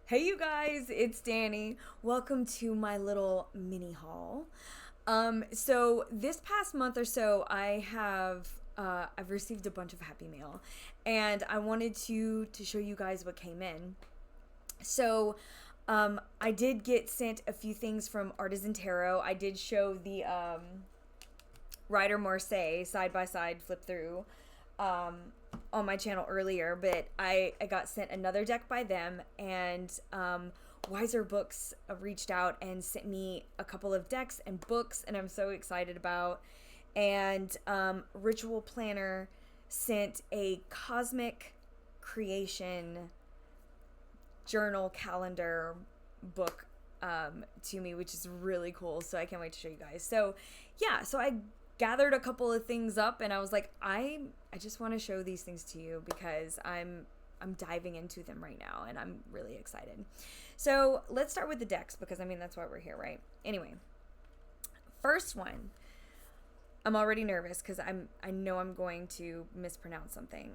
Hey you guys, it's Dani. Welcome to my little mini haul. So this past month or so, I've received a bunch of happy mail, and I wanted to show you guys what came in. So, I did get sent a few things from Artisan Tarot. I did show the Rider Marseille side by side flip through on my channel earlier, but I got sent another deck by them, and Wiser Books reached out and sent me a couple of decks and books, and I'm so excited about. And Ritual Planner sent a cosmic creation journal calendar book to me, which is really cool. So I can't wait to show you guys. So yeah, so I gathered a couple of things up, and I was like, I just want to show these things to you because I'm diving into them right now, and I'm really excited. So let's start with the decks, because I mean that's why we're here, right? Anyway, first one. I'm already nervous because I know I'm going to mispronounce something.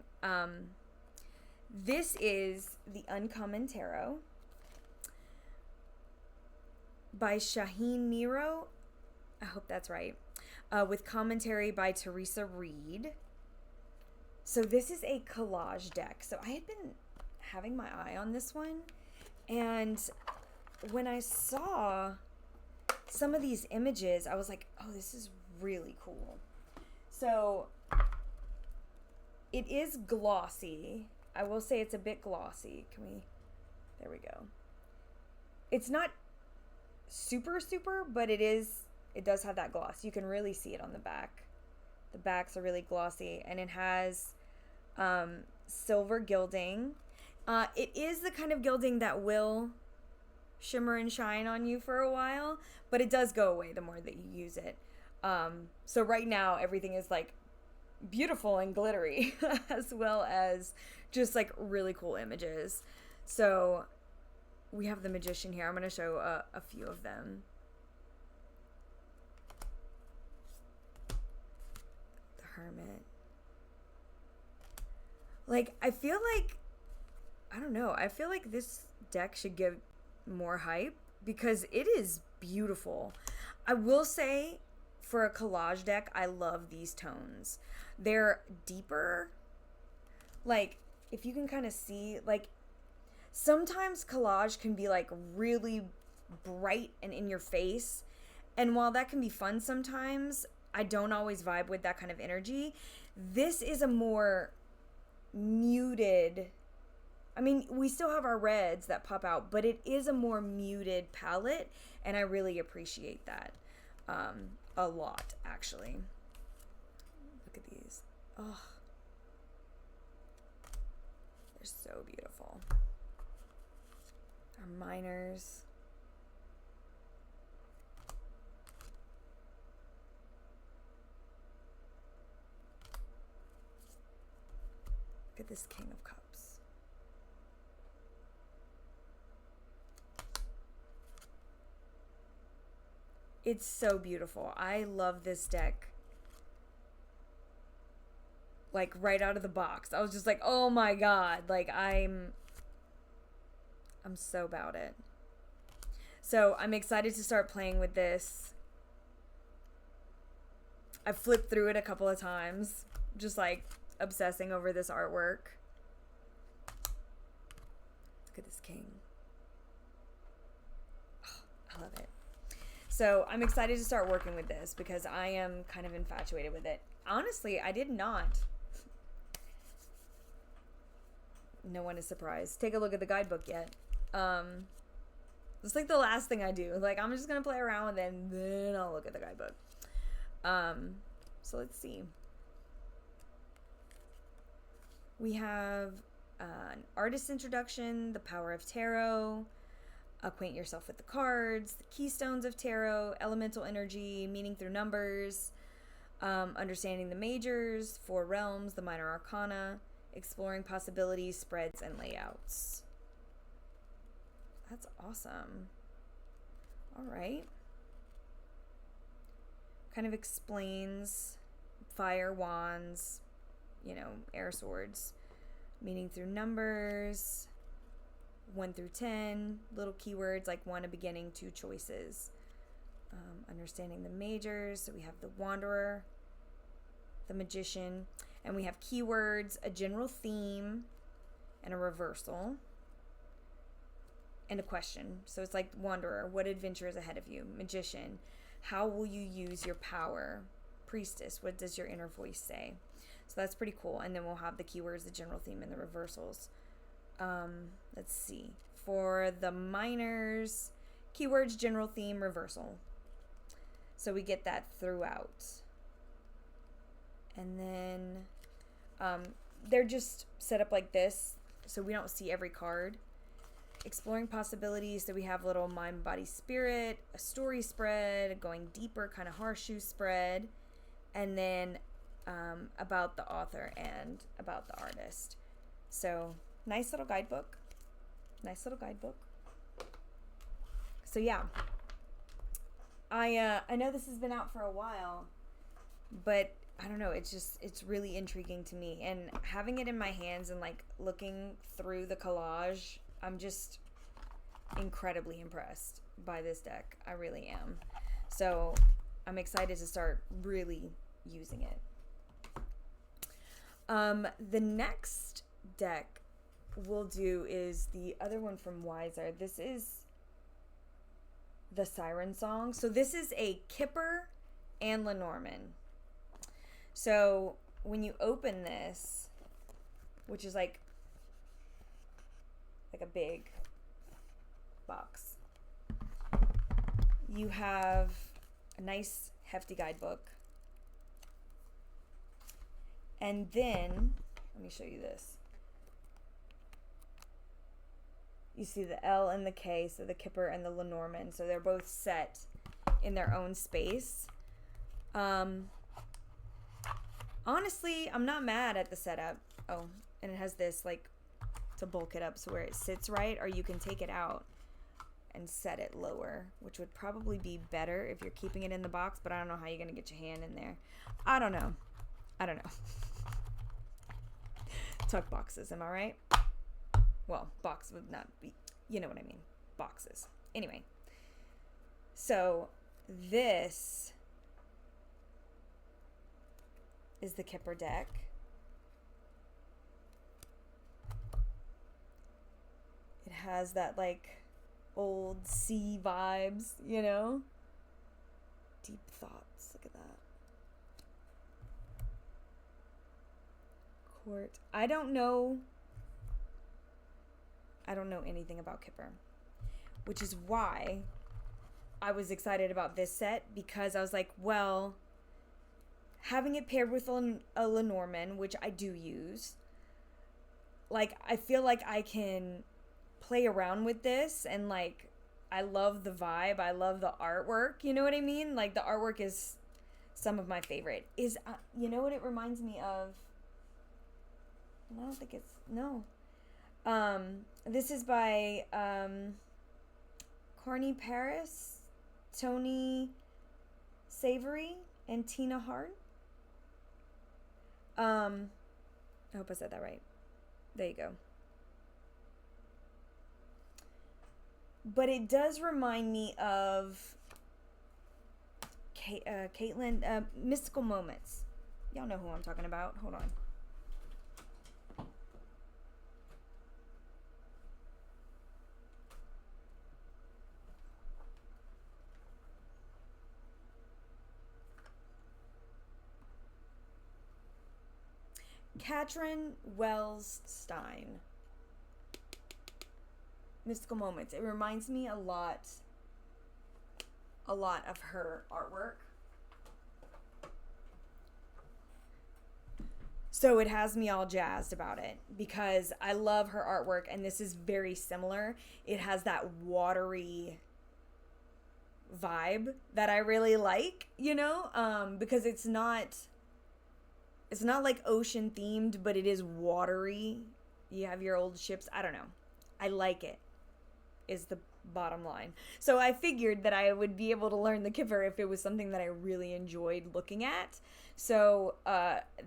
This is the Uncommon Tarot by Shaheen Miro. I hope that's right. With commentary by Teresa Reed. So this is a collage deck. So I had been having my eye on this one, and when I saw some of these images, I was like, oh, this is really cool. So it is glossy. I will say it's a bit glossy. There we go. It's not super, but it does have that gloss. You can really see it on the back. The backs are really glossy, and it has silver gilding. It is the kind of gilding that will shimmer and shine on you for a while, but it does go away the more that you use it. So right now everything is like beautiful and glittery as well as just like really cool images. So we have the Magician here. I'm going to show a few of them. The Hermit. Like, I feel like, I don't know, I feel like this deck should get more hype because it is beautiful. I will say, for a collage deck, I love these tones. They're deeper. Like, if you can kind of see, like, sometimes collage can be like really bright and in your face. And while that can be fun sometimes, I don't always vibe with that kind of energy. This is a more muted, I mean, we still have our reds that pop out, but it is a more muted palette, and I really appreciate that a lot, actually. Look at these. Oh, they're so beautiful. Our minors. Look at this King of Cups. It's so beautiful. I love this deck. Like right out of the box. I was just like, oh my god. Like I'm so about it. So I'm excited to start playing with this. I've flipped through it a couple of times. Just like obsessing over this artwork. Look at this king. Oh, I love it. So I'm excited to start working with this because I am kind of infatuated with it. Honestly, I did not. No one is surprised. Take a look at the guidebook yet. It's like the last thing I do. Like, I'm just going to play around with it, and then I'll look at the guidebook. So let's see. We have an artist introduction, the power of tarot, acquaint yourself with the cards, the keystones of tarot, elemental energy, meaning through numbers, understanding the majors, four realms, the minor arcana, exploring possibilities, spreads, and layouts. That's awesome. All right. Kind of explains fire, wands, air swords, meaning through numbers, 1 through 10, little keywords like 1, a beginning, 2, choices. Understanding the majors. So we have the Wanderer, the Magician, and we have keywords, a general theme, and a reversal, and a question. So it's like Wanderer, what adventure is ahead of you? Magician, how will you use your power? Priestess, what does your inner voice say? So that's pretty cool. And then we'll have the keywords, the general theme, and the reversals. Let's see. For the minors, keywords, general theme, reversal. So we get that throughout. And then they're just set up like this, so we don't see every card. Exploring possibilities, so we have little mind, body, spirit, a story spread, a going deeper kind of horseshoe spread, and then about the author and about the artist. So nice little guidebook. So yeah, I know this has been out for a while, but I don't know, it's really intriguing to me, and having it in my hands and like looking through the collage, I'm just incredibly impressed by this deck. I really am. So I'm excited to start really using it. The next deck we'll do is the other one from Wiser. This is the Siren Song. So this is a Kipper and Lenormand. So when you open this, which is like a big box, you have a nice hefty guidebook. And then, let me show you this. You see the L and the K, so the Kipper and the Lenormand. So they're both set in their own space. Honestly, I'm not mad at the setup. Oh, and it has this like to bulk it up so where it sits right, or you can take it out and set it lower, which would probably be better if you're keeping it in the box, but I don't know how you're going to get your hand in there. I don't know. Tuck boxes, am I right? Well, box would not be, you know what I mean. Boxes. Anyway. So this is the Kipper deck. It has that like old sea vibes, you know? Deep thoughts. Look at that. Court. I don't know anything about Kipper, which is why I was excited about this set, because I was like, well, having it paired with a Lenormand, which I do use, like, I feel like I can play around with this, and like, I love the vibe, I love the artwork, you know what I mean? Like, the artwork is some of my favorite. You know what it reminds me of? I don't think it's, no. This is by Carney Paris, Tony Savory, and Tina Hart. I hope I said that right. There you go. But it does remind me of Caitlin, Mystical Moments. Y'all know who I'm talking about. Hold on. Katrin Wells Stein. Mystical Moments. It reminds me a lot of her artwork. So it has me all jazzed about it because I love her artwork, and this is very similar. It has that watery vibe that I really like, you know, because it's not like ocean themed, but it is watery. You have your old ships. I don't know. I like it, is the bottom line. So I figured that I would be able to learn the Kipper if it was something that I really enjoyed looking at. So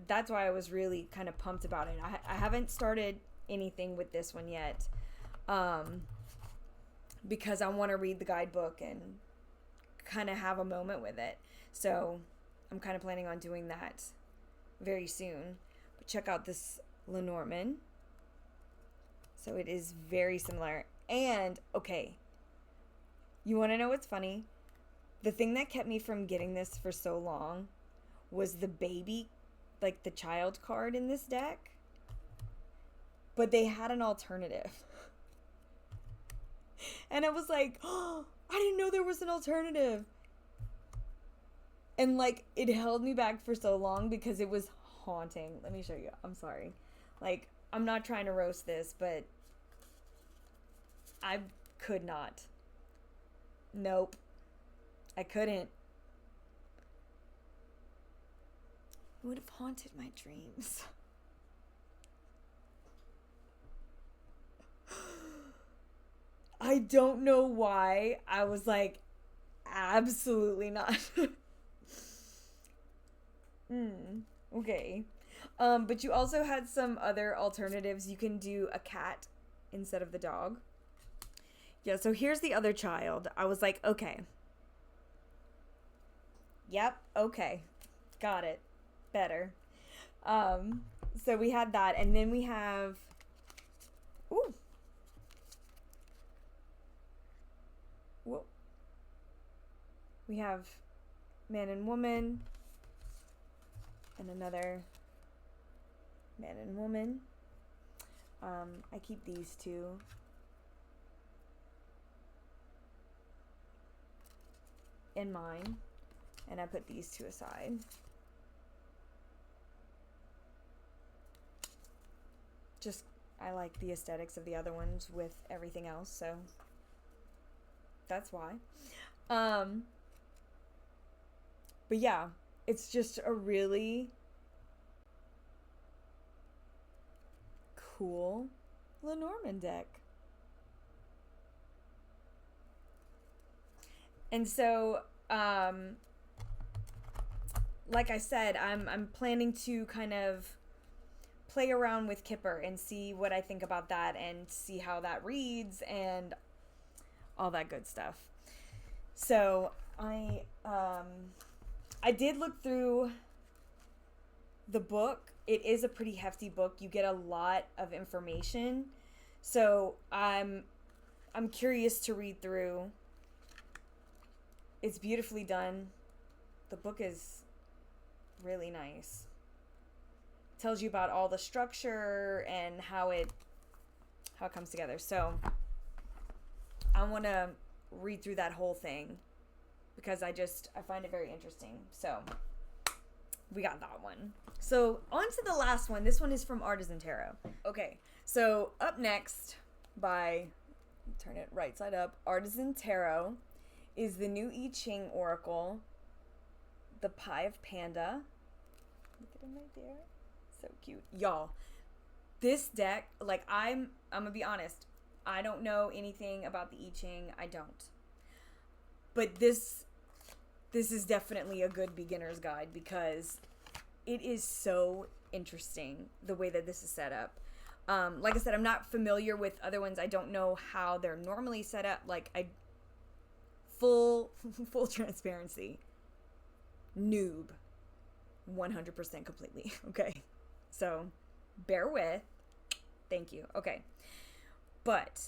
that's why I was really kind of pumped about it. I haven't started anything with this one yet. because I want to read the guidebook and kind of have a moment with it. So I'm kind of planning on doing that very soon. But check out this Lenormand. So it is very similar. And, okay, you want to know what's funny? The thing that kept me from getting this for so long was the baby, like the child card in this deck. But they had an alternative. And I was like, oh, I didn't know there was an alternative. And like, it held me back for so long because it was haunting. Let me show you. I'm sorry. Like, I'm not trying to roast this, but I could not. Nope. I couldn't. It would have haunted my dreams. I don't know why. I was like, absolutely not. Okay. But you also had some other alternatives. You can do a cat instead of the dog. Yeah, so here's the other child. I was like, okay. Yep, okay. Got it. Better. So we had that, and then we have... Ooh. Whoa. We have man and woman, and another man and woman. I keep these two. In mine, and I put these two aside. Just, I like the aesthetics of the other ones with everything else, so that's why. But yeah, it's just a really cool Lenormand deck. And so, like I said, I'm planning to kind of play around with Kipper and see what I think about that and see how that reads and all that good stuff. So I did look through the book. It is a pretty hefty book. You get a lot of information. So I'm curious to read through. It's beautifully done. The book is really nice. Tells you about all the structure and how it comes together. So I want to read through that whole thing because I find it very interesting. So we got that one. So on to the last one. This one is from Artisan Tarot. Okay, so up next turn it right side up, Artisan Tarot is the new I Ching Oracle, the Pie of Panda. Look at him right there. So cute. Y'all, this deck, like, I'm gonna be honest, I don't know anything about the I Ching. I don't. But this is definitely a good beginner's guide because it is so interesting the way that this is set up. Like I said, I'm not familiar with other ones. I don't know how they're normally set up. Like, full transparency. Noob. 100% completely. Okay. So, bear with. Thank you. Okay. But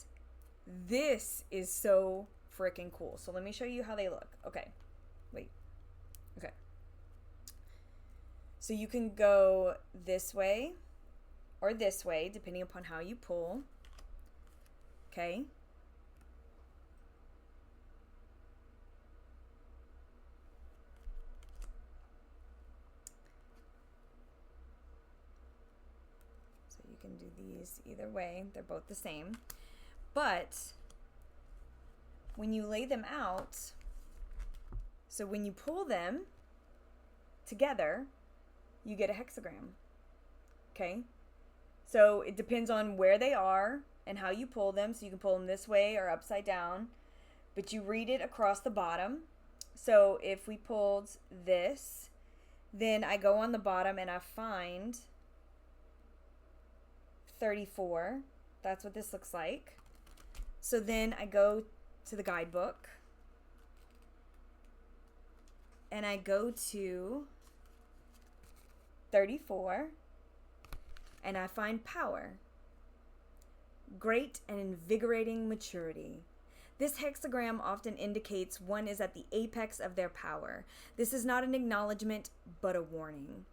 this is so freaking cool. So let me show you how they look. Okay. Wait. Okay. So you can go this way or this way, depending upon how you pull. Okay. You can do these either way. They're both the same. But when you lay them out, so when you pull them together, you get a hexagram. Okay? So it depends on where they are and how you pull them. So you can pull them this way or upside down. But you read it across the bottom. So if we pulled this, then I go on the bottom and I find 34. That's what this looks like. So then I go to the guidebook and I go to 34 and I find power. Great and invigorating maturity. This hexagram often indicates one is at the apex of their power. This is not an acknowledgement, but a warning.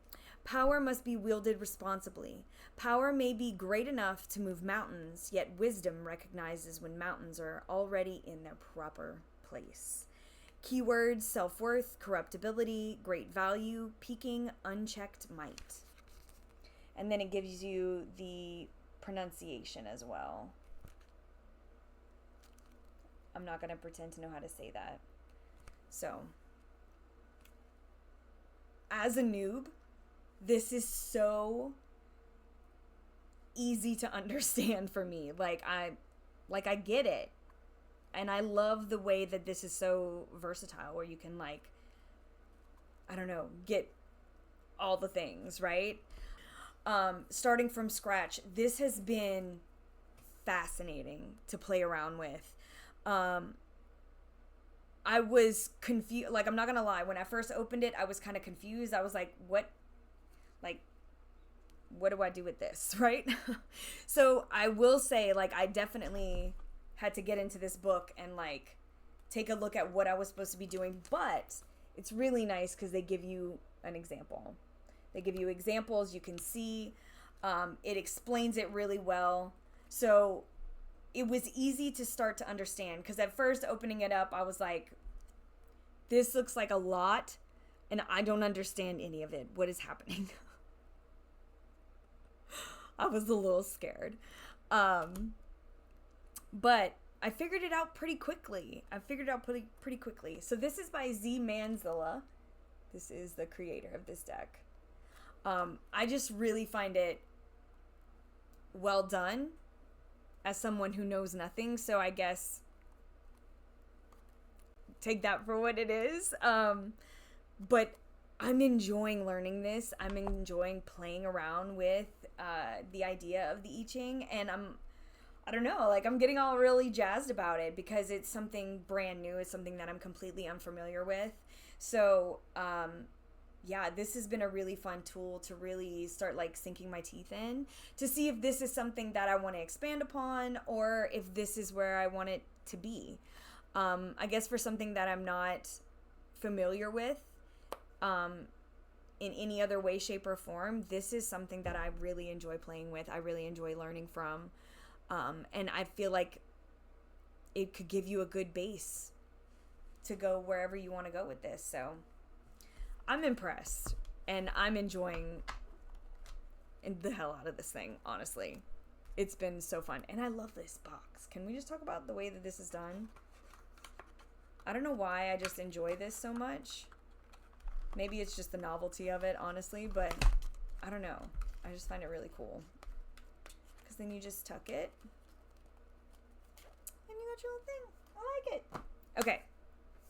Power must be wielded responsibly. Power may be great enough to move mountains, yet wisdom recognizes when mountains are already in their proper place. Keywords: self-worth, corruptibility, great value, peaking, unchecked might. And then it gives you the pronunciation as well. I'm not going to pretend to know how to say that. So, as a noob, this is so easy to understand for me. Like I get it. And I love the way that this is so versatile, where you can, like, I don't know, get all the things, right? Starting from scratch, this has been fascinating to play around with. I was confused. Like, I'm not gonna lie, when I first opened it, I was kind of confused. I was like, what do I do with this, right? So I will say, like, I definitely had to get into this book and, like, take a look at what I was supposed to be doing. But it's really nice because they give you an example. They give you examples you can see. It explains it really well. So it was easy to start to understand, because at first opening it up, I was like, this looks like a lot and I don't understand any of it. What is happening? I was a little scared. But I figured it out pretty quickly. Pretty quickly. So this is by Z Manzilla. This is the creator of this deck. I just really find it well done as someone who knows nothing. So I guess take that for what it is. But I'm enjoying learning this. I'm enjoying playing around with the idea of the I Ching, and I don't know, like, I'm getting all really jazzed about it because it's something brand new. It's something that I'm completely unfamiliar with. So, yeah, this has been a really fun tool to really start, like, sinking my teeth in to see if this is something that I want to expand upon, or if this is where I want it to be. I guess for something that I'm not familiar with, in any other way, shape, or form, this is something that I really enjoy playing with. I really enjoy learning from. And I feel like it could give you a good base to go wherever you want to go with this. So I'm impressed, and I'm enjoying the hell out of this thing, honestly. It's been so fun, and I love this box. Can we just talk about the way that this is done? I don't know why I just enjoy this so much. Maybe it's just the novelty of it, honestly, but I don't know. I just find it really cool. Because then you just tuck it, and you got your little thing. I like it. Okay,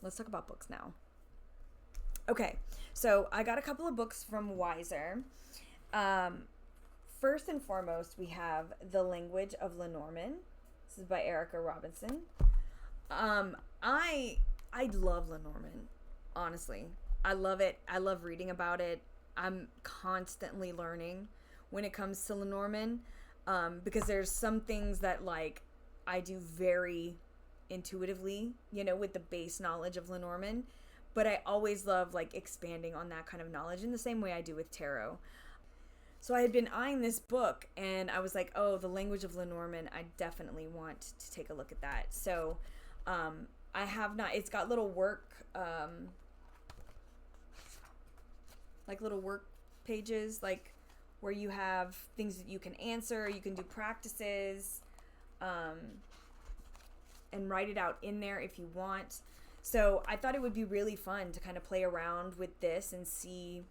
let's talk about books now. Okay, so I got a couple of books from Wiser. First and foremost, we have The Language of Lenormand. This is by Erica Robinson. I love Lenormand, honestly. I love it. I love reading about it. I'm constantly learning when it comes to Lenormand, because there's some things that, like, I do very intuitively, you know, with the base knowledge of Lenormand, but I always love, like, expanding on that kind of knowledge in the same way I do with tarot. So I had been eyeing this book, and I was like, oh, The Language of Lenormand, I definitely want to take a look at that. So I have not, it's got little work, like little work pages, like where you have things that you can answer, you can do practices, and write it out in there if you want. So I thought it would be really fun to kind of play around with this and see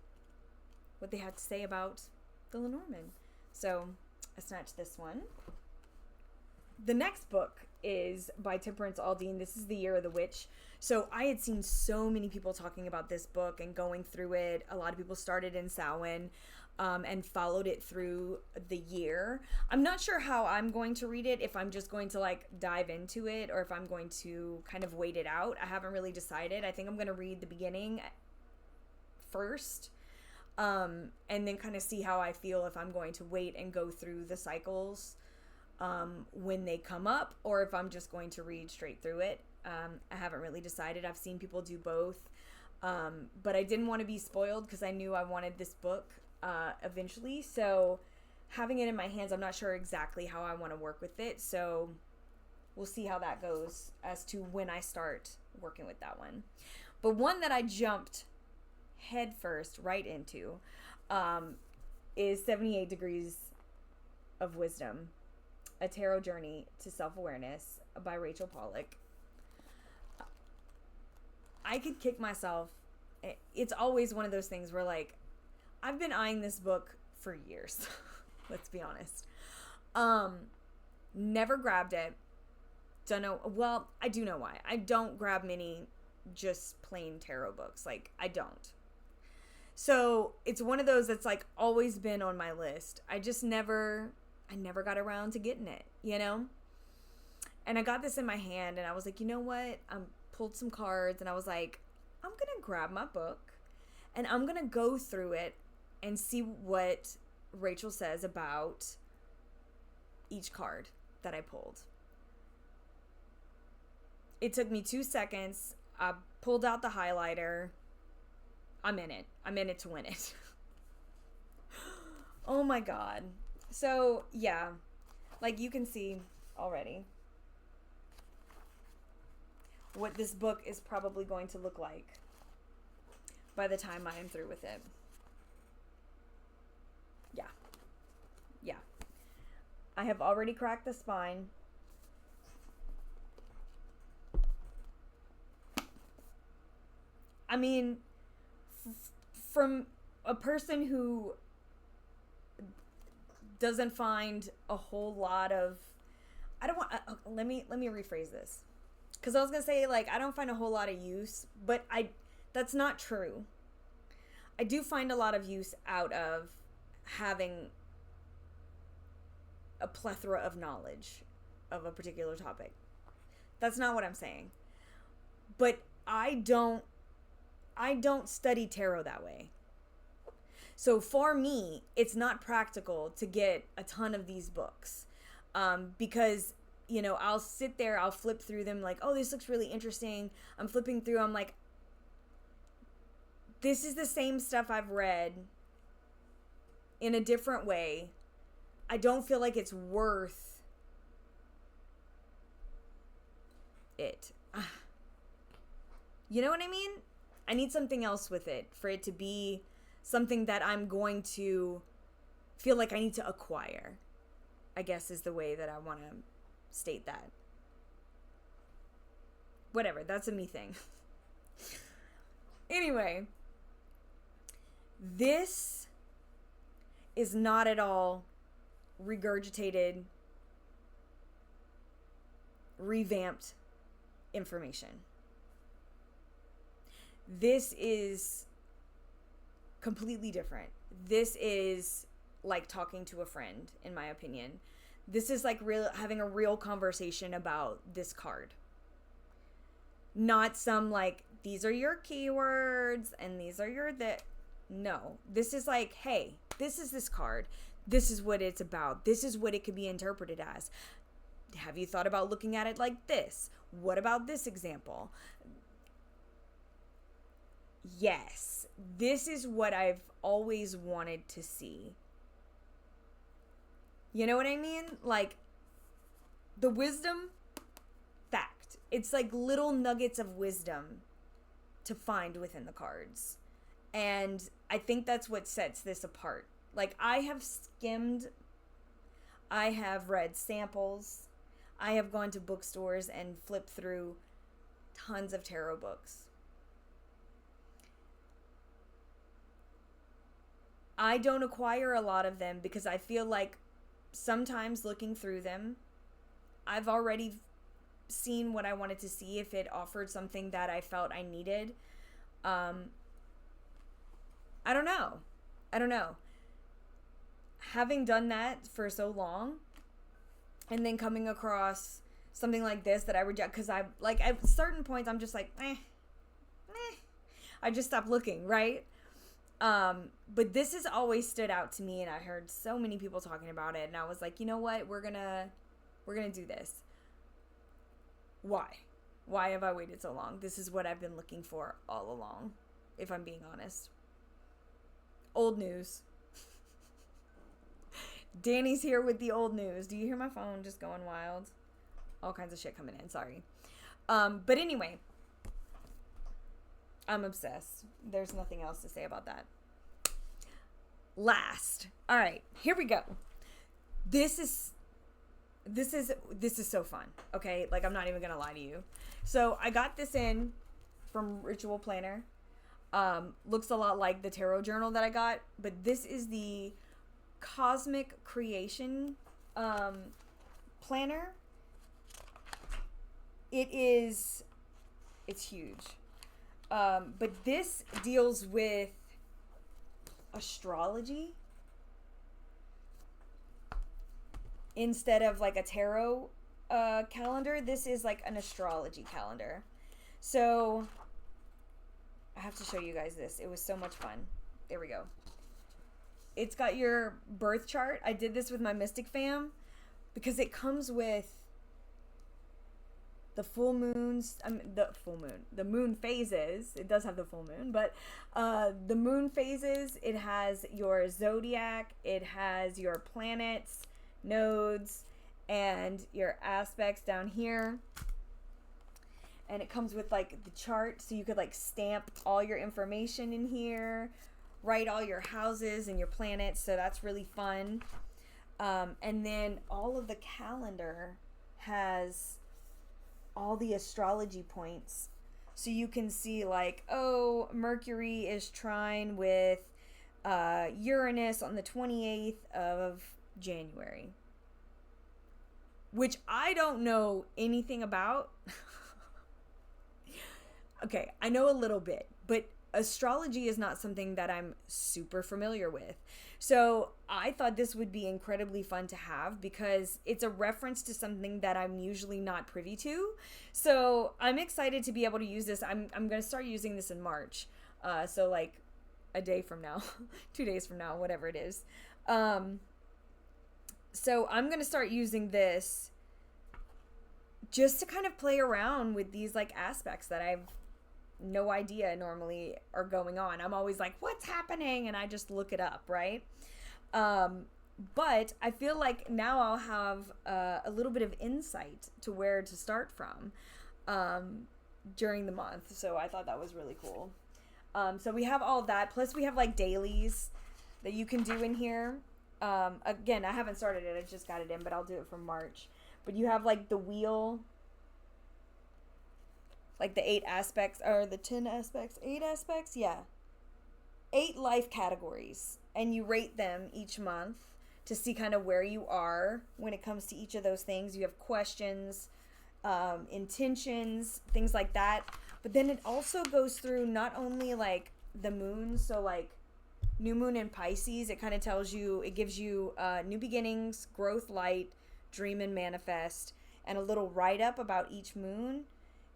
what they have to say about the Lenormand. So I snatched this one. The next book is by Temperance Aldine. This is The Year of the Witch. So I had seen so many people talking about this book and going through it. A lot of people started in Samhain. and followed it through the year. I'm not sure how I'm going to read it, if I'm just going to like dive into it or if I'm going to kind of wait it out. I haven't really decided. I think I'm going to read the beginning first, and then kind of see how I feel, if I'm going to wait and go through the cycles when they come up, or if I'm just going to read straight through it. I haven't really decided. I've seen people do both, but I didn't want to be spoiled because I knew I wanted this book eventually. So having it in my hands, I'm not sure exactly how I want to work with it. So we'll see how that goes as to when I start working with that one. But one that I jumped head first right into is 78 Degrees of Wisdom, A Tarot Journey to Self-Awareness by Rachel Pollack. I could kick myself. It's always one of those things where, like, I've been eyeing this book for years. Let's be honest. Never grabbed it. Don't know. Well, I do know why. I don't grab many just plain tarot books. Like, I don't. So it's one of those that's like always been on my list. I never got around to getting it, you know? And I got this in my hand and I was like, you know what? I pulled some cards and I was like, I'm going to grab my book and I'm going to go through it and see what Rachel says about each card that I pulled. It took me 2 seconds. I pulled out the highlighter. I'm in it. I'm in it to win it. Oh my God. So, yeah. Like, you can see already what this book is probably going to look like by the time I am through with it. Yeah. Yeah. I have already cracked the spine. I mean, from a person who doesn't find a whole lot of, I don't want, let me rephrase this. Because I was going to say, like, I don't find a whole lot of use, but that's not true. I do find a lot of use out of having a plethora of knowledge of a particular topic. That's not what I'm saying. But I don't study tarot that way. So for me, it's not practical to get a ton of these books, because, you know, I'll sit there, I'll flip through them like, oh, this looks really interesting. I'm flipping through, I'm like, this is the same stuff I've read in a different way. I don't feel like it's worth it. You know what I mean? I need something else with it for it to be something that I'm going to feel like I need to acquire, I guess is the way that I want to state that. Whatever, that's a me thing. Anyway, this is not at all regurgitated, revamped information. This is completely different. This is like talking to a friend, in my opinion. This is like having a real conversation about this card. Not some like, these are your keywords and these are your that. No, this is like, hey, this is this card. This is what it's about. This is what it could be interpreted as. Have you thought about looking at it like this? What about this example? Yes, this is what I've always wanted to see. You know what I mean? Like, the wisdom, fact. It's like little nuggets of wisdom to find within the cards. And I think that's what sets this apart. Like, I have skimmed, I have read samples, I have gone to bookstores and flipped through tons of tarot books. I don't acquire a lot of them because I feel like sometimes looking through them, I've already seen what I wanted to see, if it offered something that I felt I needed. I don't know. having done that for so long, and then coming across something like this that I reject, because I like at certain points I'm just like, I just stop looking, right? But this has always stood out to me, and I heard so many people talking about it, and I was like, you know what, we're gonna do this. Why have I waited so long? This is what I've been looking for all along, if I'm being honest. Old news. Dani's here with the old news. Do you hear my phone just going wild? All kinds of shit coming in, sorry. But anyway, I'm obsessed. There's nothing else to say about that. Last. All right, here we go. This is so fun. Okay, like I'm not even gonna lie to you. So I got this in from Ritual Planner. Looks a lot like the tarot journal that I got, but this is the Cosmic Creation planner. It's huge. But this deals with astrology instead of like a tarot calendar. This is like an astrology calendar. So I have to show you guys this. It was so much fun. There we go. It's got your birth chart. I did this with my Mystic fam because it comes with the full moons, the moon phases. It does have the full moon, but the moon phases, it has your zodiac, it has your planets, nodes, and your aspects down here. And it comes with like the chart, so you could like stamp all your information in here, write all your houses and your planets, so that's really fun. And then all of the calendar has all the astrology points, so you can see like, oh, Mercury is trine with Uranus on the 28th of January, which I don't know anything about. Okay, I know a little bit, but astrology is not something that I'm super familiar with. So I thought this would be incredibly fun to have because it's a reference to something that I'm usually not privy to. So I'm excited to be able to use this. I'm going to start using this in March. So like a day from now, 2 days from now, whatever it is. So I'm going to start using this just to kind of play around with these like aspects that I've no idea normally are going on. I'm always like, what's happening? And I just look it up, right? But I feel like now I'll have a little bit of insight to where to start from during the month. So I thought that was really cool. So we have all of that. Plus we have like dailies that you can do in here. Again, I haven't started it. I just got it in, but I'll do it for March. But you have like the wheel, like the 8 aspects, or the 10 aspects, 8 aspects, yeah. 8 life categories, and you rate them each month to see kind of where you are when it comes to each of those things. You have questions, intentions, things like that. But then it also goes through not only like the moon, so like new moon in Pisces, it kind of tells you, it gives you new beginnings, growth, light, dream and manifest, and a little write-up about each moon.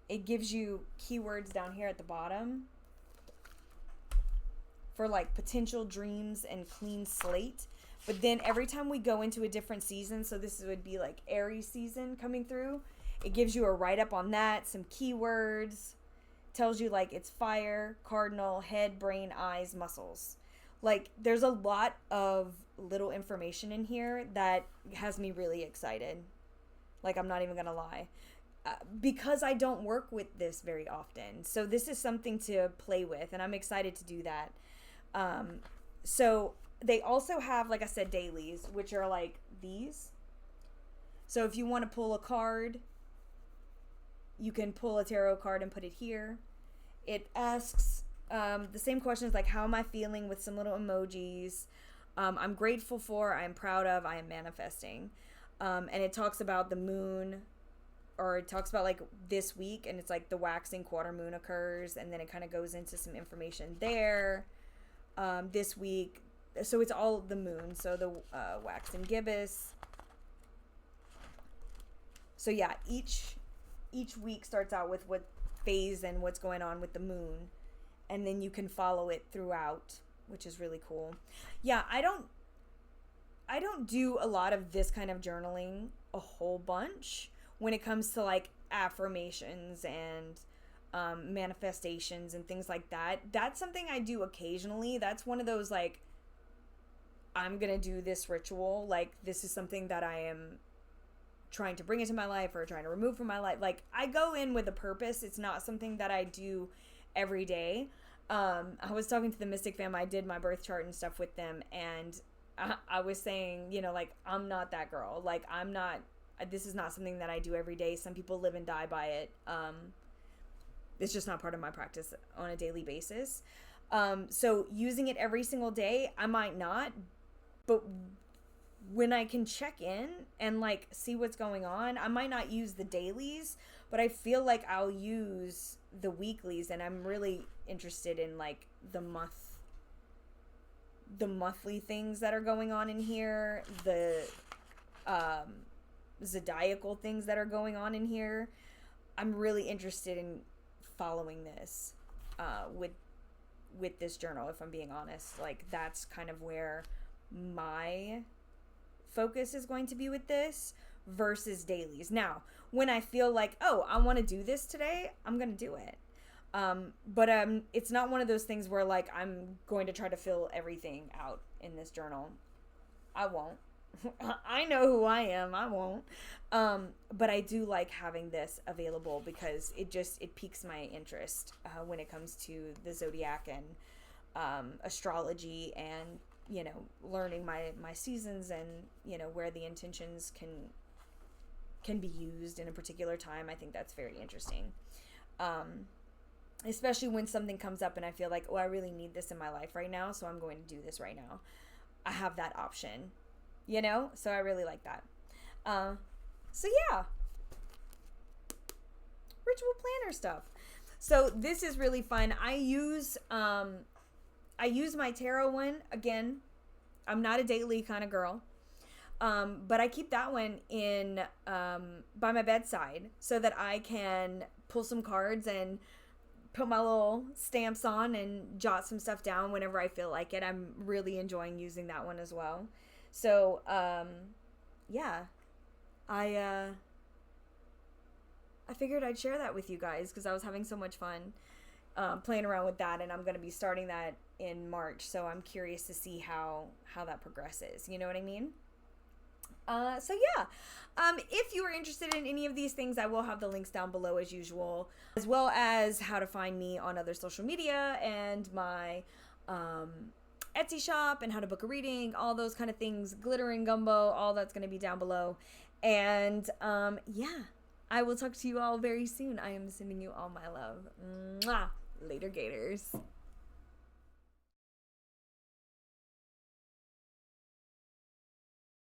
It gives you keywords down here at the bottom for like potential dreams and clean slate. But then every time we go into a different season, so this would be like Aries season coming through, it gives you a write-up on that, some keywords, tells you like it's fire, cardinal, head, brain, eyes, muscles. Like there's a lot of little information in here that has me really excited. Like I'm not even gonna lie. Because I don't work with this very often. So this is something to play with, and I'm excited to do that. So they also have, like I said, dailies, which are like these. So if you want to pull a card, you can pull a tarot card and put it here. It asks the same questions like, how am I feeling, with some little emojis. I'm grateful for, I'm proud of, I am manifesting. And it talks about the moon, or it talks about like this week, and it's like the waxing quarter moon occurs, and then it kind of goes into some information there. This week so it's all the moon. So the wax and gibbous. So yeah, each week starts out with what phase and what's going on with the moon, and then you can follow it throughout, which is really cool. Yeah, I don't do a lot of this kind of journaling a whole bunch when it comes to like affirmations and manifestations and things like that. That's something I do occasionally. That's one of those like, I'm gonna do this ritual, like this is something that I am trying to bring into my life or trying to remove from my life. Like, I go in with a purpose. It's not something that I do every day. I was talking to the Mystic fam. I did my birth chart and stuff with them, and I was saying, you know, like, I'm not that girl. Like, this is not something that I do every day. Some people live and die by it. It's just not part of my practice on a daily basis. So using it every single day, I might not, but when I can check in and like see what's going on, I might not use the dailies, but I feel like I'll use the weeklies, and I'm really interested in like the monthly things that are going on in here, the zodiacal things that are going on in here. I'm really interested in following this with this journal, if I'm being honest. Like, that's kind of where my focus is going to be with this versus dailies. Now, when I feel like, oh, I want to do this today, I'm going to do it. But it's not one of those things where like I'm going to try to fill everything out in this journal. I won't. I know who I am. I won't. But I do like having this available because it piques my interest when it comes to the zodiac and astrology, and you know, learning my seasons, and you know, where the intentions can be used in a particular time. I think that's very interesting. Especially when something comes up and I feel like, oh, I really need this in my life right now, so I'm going to do this right now. I have that option, you know? So I really like that. So yeah. Ritual planner stuff. So this is really fun. I use my tarot one. Again, I'm not a daily kind of girl. But I keep that one in by my bedside so that I can pull some cards and put my little stamps on and jot some stuff down whenever I feel like it. I'm really enjoying using that one as well. So, yeah, I figured I'd share that with you guys because I was having so much fun playing around with that, and I'm going to be starting that in March. So I'm curious to see how that progresses. You know what I mean? So yeah, if you are interested in any of these things, I will have the links down below as usual, as well as how to find me on other social media and my Etsy shop and how to book a reading, all those kind of things, glitter and gumbo, all that's going to be down below. And yeah, I will talk to you all very soon. I am sending you all my love. Mwah! Later, Gators.